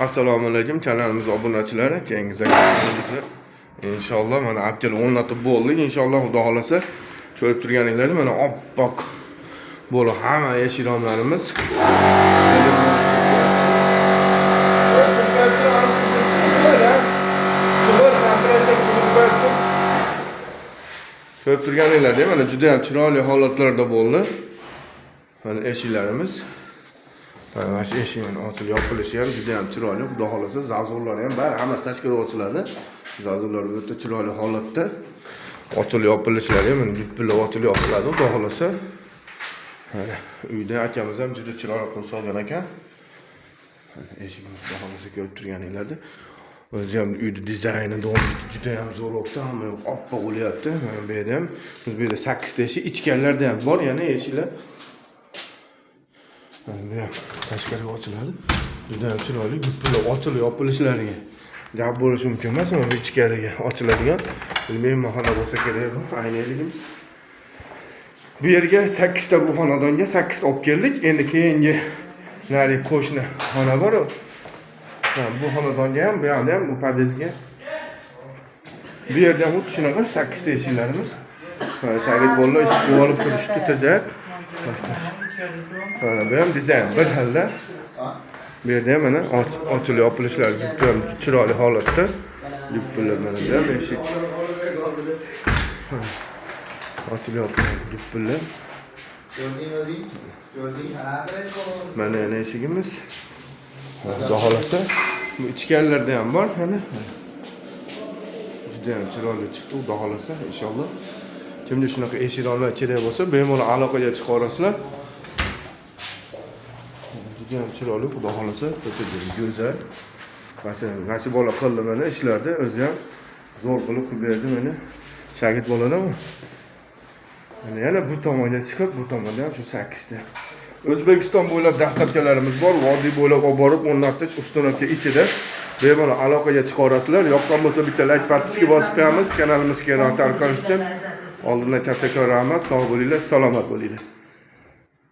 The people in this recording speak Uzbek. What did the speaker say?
Assalomu alaykum kanalimiz obunachilari, keyingi zakomizni inshaalloh mana aptel o'rnatib bo'ldik. Inshaalloh Xudo xolasa ko'rib turganingizdek mana oppoq bo'lib hamma eshiromlarimiz ko'rib turganingizdek mana juda ham chiroyli holatlarda bo'ldi. Mana eshiklarimiz mana shu eshikning ochilib yopilishi ham juda ham chiroyli. Xudo xolasa zazurlar ham bari hammasi tashkilga ochiladi. Zazurlar o'ta chiroyli holatda ochilib yopilishlari ham mana bitta ochilib yopiladi. Xudo xolasa mana uyda akamiz ham juda chiroyli qilib solgan ekan. Eshikni xudo xolasa ko'rib turganingizdek o'zi ham uyda dizayni juda ham zo'r bo'libdi. Hamma oppoq bo'lyapti. Mana bu yerda ham biz bu yerda 8 ta eshik, ichkarilarda ham bor, yana eshiklar bu ham tashqariga ochiladi. Juda ham chiroyli, butunlay ochilib yopilishlariga gap bo'lishi mumkin emas. Mana bu ichkariga ochiladigan bilmayman xona bo'lsa kerak bu aynayligimiz. Bu yerga 8 ta bu xonadonga 8 ta olib keldik. Endi keyingi nari qo'shni xona bor. Bu xonadonga ham, bu yerda ham, bu podyezdga. Bu yerda ham shunaqa 8 ta eshiklarimiz. Shagit bolalar eshikni olib kirishdi tezak. Bu ham dizayn bir xilda. Bu yerda ham mana ochilib yopilishlari juda ham chiroyli holatda. Duplar mana bu ham eshik. Ochilib yopilgan duplar. Mana yana eshigimiz. Xudo xolasa bu ichkarilarda ham bor, mana. Juda ham chiroyli chiqdi, xudo xolasa inshaalloh. Kimda shunaqa eshiklar kerak bo'lsa, bemalol aloqaga chiqarasizlar. Juda ham chiroyli, xudo xolasa, o'ta go'zal. Mana bola qildi mana ishlarda, o'zi ham zo'r qilib berdi mana. Shagit bolalarmi? Mana yana bu tomonga chiqib, bu tomonda ham shu 8 ta. O'zbekiston bo'ylab dastlabkalarimiz bor, vodiy bo'ylab olib borib o'rnatish ustunovka ichida. Bemalol aloqaga chiqarasizlar. Yoqqan bo'lsa bitta like podpiska bosib qo'yamiz. Kanalimizga tarqalish uchun oldindan kattakon rahmat. Sog' bo'linglar, salomat bo'linglar.